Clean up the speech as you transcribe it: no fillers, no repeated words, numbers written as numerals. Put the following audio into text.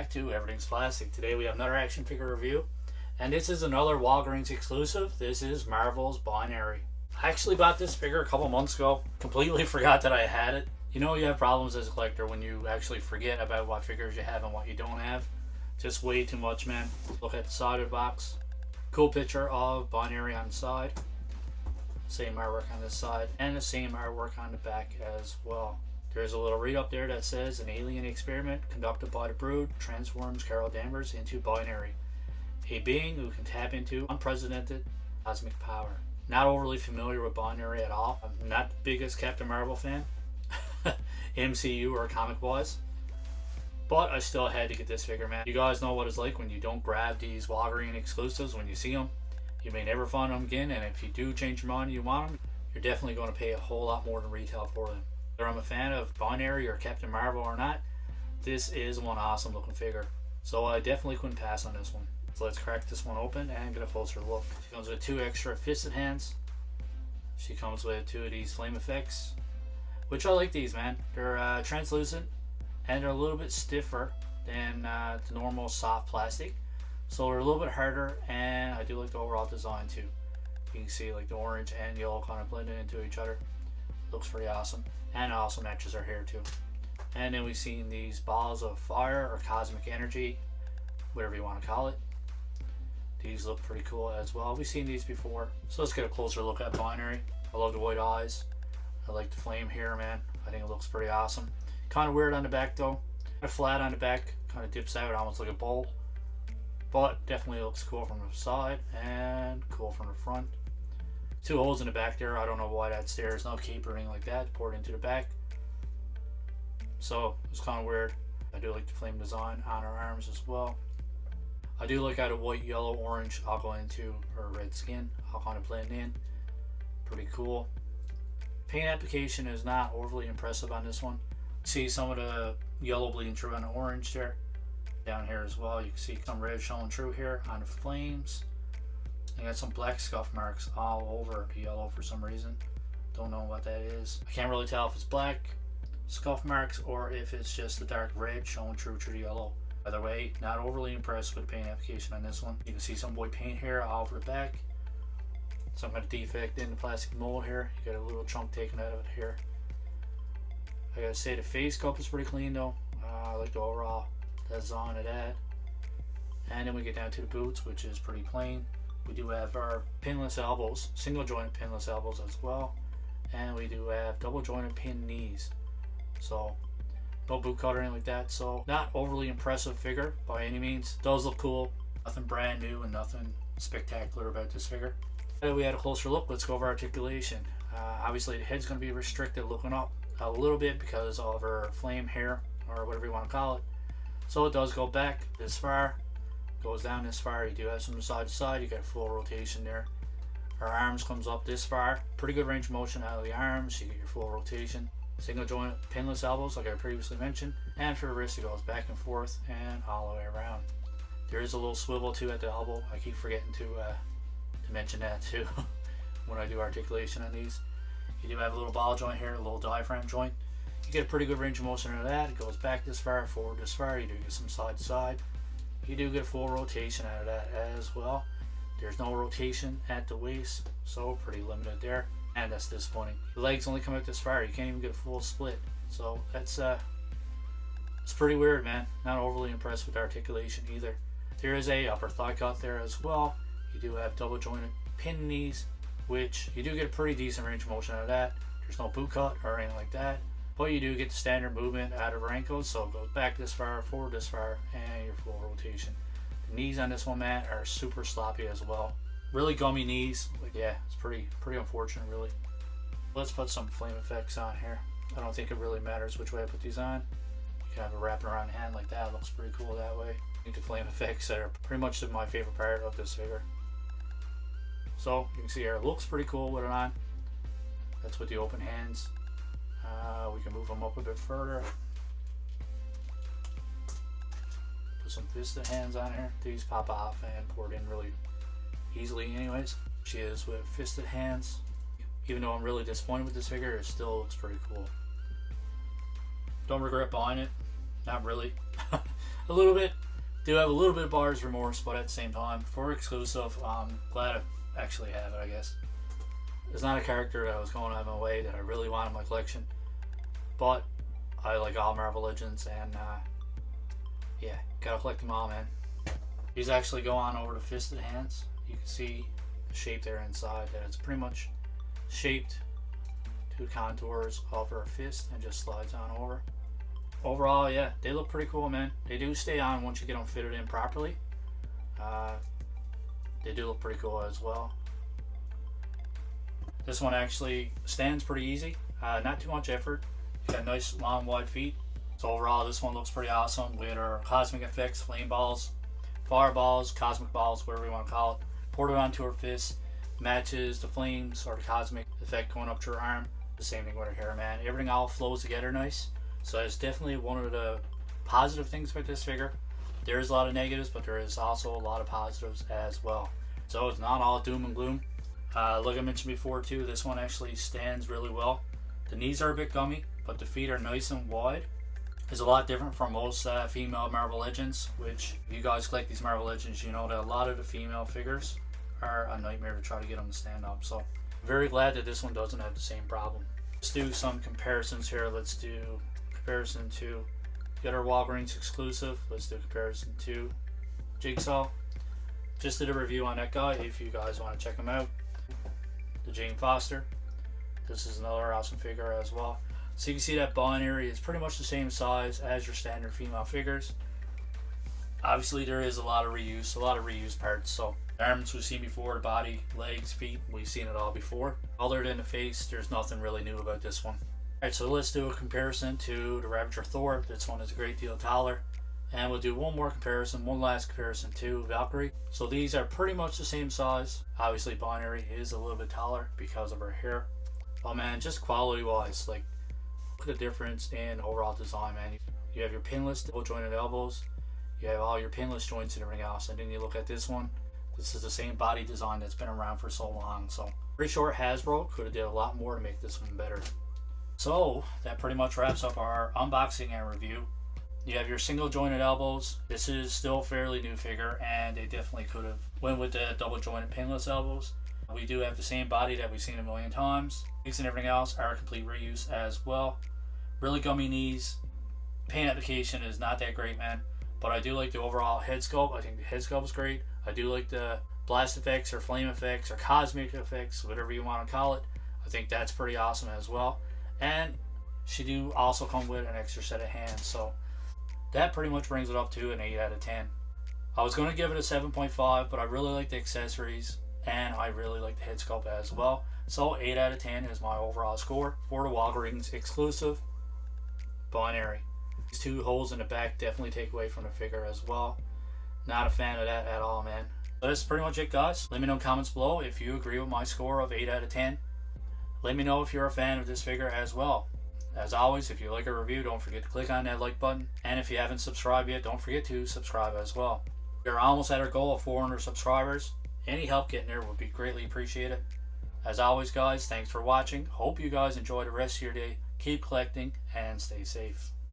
back to Everything's Plastic. Today we have another action figure review, and this is another Walgreens exclusive. This is Marvel's Binary. I actually bought this figure a couple months ago. Completely forgot that I had it. You know you have problems as a collector when you actually forget about what figures you have and what you don't have. Just way too much, man. Look at the side of the box. Cool picture of Binary on the side. Same artwork on this side, and the same artwork on the back as well. There's a little read up there that says an alien experiment conducted by the Brood transforms Carol Danvers into Binary, a being who can tap into unprecedented cosmic power. Not overly familiar with Binary at all. I'm not the biggest Captain Marvel fan, MCU or comic wise, but I still had to get this figure, man. You guys know what it's like when you don't grab these Walgreens exclusives when you see them. You may never find them again, and if you do change your mind and you want them, you're definitely going to pay a whole lot more than retail for them. Whether I'm a fan of Binary or Captain Marvel or not, this is one awesome looking figure. So I definitely couldn't pass on this one. So let's crack this one open and get a closer look. She comes with 2 extra fisted hands. She comes with 2 of these flame effects, which I like these, man. They're translucent and they're a little bit stiffer than the normal soft plastic. So they're a little bit harder, and I do like the overall design too. You can see like the orange and yellow kind of blending into each other. Looks pretty awesome, and it also matches her hair too. And then we've seen these balls of fire or cosmic energy, whatever you want to call it. These look pretty cool as well. We've seen these before, so let's get a closer look at Binary. I love the white eyes. I like the flame here, man. I think it looks pretty awesome. Kind of weird on the back though. Kind of flat on the back, kind of dips out almost like a bowl. But definitely looks cool from the side and cool from the front. 2 holes in the back there. I don't know why that's there. There's no cape or anything like that poured into the back. So it's kind of weird. I do like the flame design on her arms as well. I do like how the white, yellow, orange all go into her red skin. All kind of blend in. Pretty cool. Paint application is not overly impressive on this one. See some of the yellow bleeding through on the orange there. Down here as well, you can see some red showing through here on the flames. You got some black scuff marks all over the yellow for some reason. Don't know what that is. I can't really tell if it's black scuff marks or if it's just the dark red showing through the yellow. Either way, not overly impressed with the paint application on this one. You can see some white paint here all over the back. Some kind of defect in the plastic mold here. You got a little chunk taken out of it here. I gotta say the face cup is pretty clean though. I like the overall design of that. And then we get down to the boots, which is pretty plain. We do have our pinless elbows, single jointed pinless elbows as well, and we do have double jointed pin knees. So no boot cut or anything like that. So not overly impressive figure by any means. Does look cool. Nothing brand new and nothing spectacular about this figure. We had a closer look. Let's go over articulation. Obviously the head's going to be restricted looking up a little bit because of her flame hair or whatever you want to call it. So it does go back this far, goes down this far. You do have some side to side. You got full rotation there. Her arms comes up this far. Pretty good range of motion out of the arms. You get your full rotation. Single joint pinless elbows like I previously mentioned. And for the wrist it goes back and forth and all the way around. There is a little swivel too at the elbow. I keep forgetting to mention that too when I do articulation on these. You do have a little ball joint here, a little diaphragm joint. You get a pretty good range of motion out of that. It goes back this far, forward this far. You do get some side to side. You do get full rotation out of that as well. There's no rotation at the waist, so pretty limited there, and that's disappointing. The legs only come out this far. You can't even get a full split, so that's it's pretty weird, man. Not overly impressed with articulation either. There is a upper thigh cut there as well. You do have double jointed pin knees, which you do get a pretty decent range of motion out of that. There's no boot cut or anything like that. But you do get the standard movement out of her ankles, so it goes back this far, forward this far, and your full rotation. The knees on this one, man, are super sloppy as well. Really gummy knees. Like, yeah, it's pretty unfortunate, really. Let's put some flame effects on here. I don't think it really matters which way I put these on. You can have it wrapping around the hand like that. It looks pretty cool that way. I think the flame effects are pretty much my favorite part of this figure. So you can see here, it looks pretty cool with it on. That's with the open hands. We can move them up a bit further. Put some fisted hands on here. These pop off and pour it in really easily anyways. She is with fisted hands. Even though I'm really disappointed with this figure, it still looks pretty cool. Don't regret buying it. Not really. a little bit. Do have a little bit of buyer's remorse, but at the same time, for exclusive, I'm glad I actually have it, I guess. It's not a character that I was going out of my way that I really want in my collection, but I like all Marvel Legends, and yeah, gotta collect them all, man. These actually go on over the fisted hands. You can see the shape there inside, that it's pretty much shaped to the contours of her fist and just slides on over. Overall, yeah, they look pretty cool, man. They do stay on once you get them fitted in properly. They do look pretty cool as well. This one actually stands pretty easy, not too much effort. You got nice long wide feet. So overall, this one looks pretty awesome with our cosmic effects, flame balls, fireballs, cosmic balls, whatever you want to call it. Ported onto her fist, matches the flames or the cosmic effect going up to her arm. The same thing with her hair, man. Everything all flows together nice. So it's definitely one of the positive things about this figure. There is a lot of negatives, but there is also a lot of positives as well. So it's not all doom and gloom. Like I mentioned before too, this one actually stands really well. The knees are a bit gummy, but the feet are nice and wide. It's a lot different from most female Marvel Legends, which if you guys collect these Marvel Legends, you know that a lot of the female figures are a nightmare to try to get them to stand up. So very glad that this one doesn't have the same problem. Let's do some comparisons here. Let's do comparison to get our Walgreens exclusive. Let's do comparison to Jigsaw. Just did a review on that guy if you guys want to check him out. The Jane Foster. This is another awesome figure as well. So you can see that binary is pretty much the same size as your standard female figures. Obviously there is a lot of reuse parts. So the arms we've seen before, the body, legs, feet, we've seen it all before. Other than the face, there's nothing really new about this one. Alright, so let's do a comparison to the Ravager Thor. This one is a great deal taller. And we'll do one more comparison, one last comparison to Valkyrie. So these are pretty much the same size. Obviously binary is a little bit taller because of her hair. Oh man, just quality wise, like look at the difference in overall design, man. You have your pinless double jointed elbows. You have all your pinless joints and everything else. And then you look at this one. This is the same body design that's been around for so long. So pretty sure Hasbro could have did a lot more to make this one better. So that pretty much wraps up our unboxing and review. You have your single jointed elbows. This is still a fairly new figure, and they definitely could have went with the double jointed pinless elbows. We do have the same body that we've seen a million times. Legs and everything else are a complete reuse as well. Really gummy knees. Paint application is not that great, man, but I do like the overall head sculpt. I think the head sculpt is great. I do like the blast effects or flame effects or cosmic effects, whatever you want to call it. I think that's pretty awesome as well. And she do also come with an extra set of hands, so that pretty much brings it up to an 8 out of 10. I was going to give it a 7.5, but I really like the accessories and I really like the head sculpt as well. So 8 out of 10 is my overall score for the Walgreens exclusive binary. These two holes in the back definitely take away from the figure as well. Not a fan of that at all, man. So that's pretty much it, guys. Let me know in the comments below if you agree with my score of 8 out of 10. Let me know if you're a fan of this figure as well. As always, if you like a review, don't forget to click on that like button. And if you haven't subscribed yet, don't forget to subscribe as well. We're almost at our goal of 400 subscribers. Any help getting there would be greatly appreciated. As always, guys, thanks for watching. Hope you guys enjoy the rest of your day. Keep collecting and stay safe.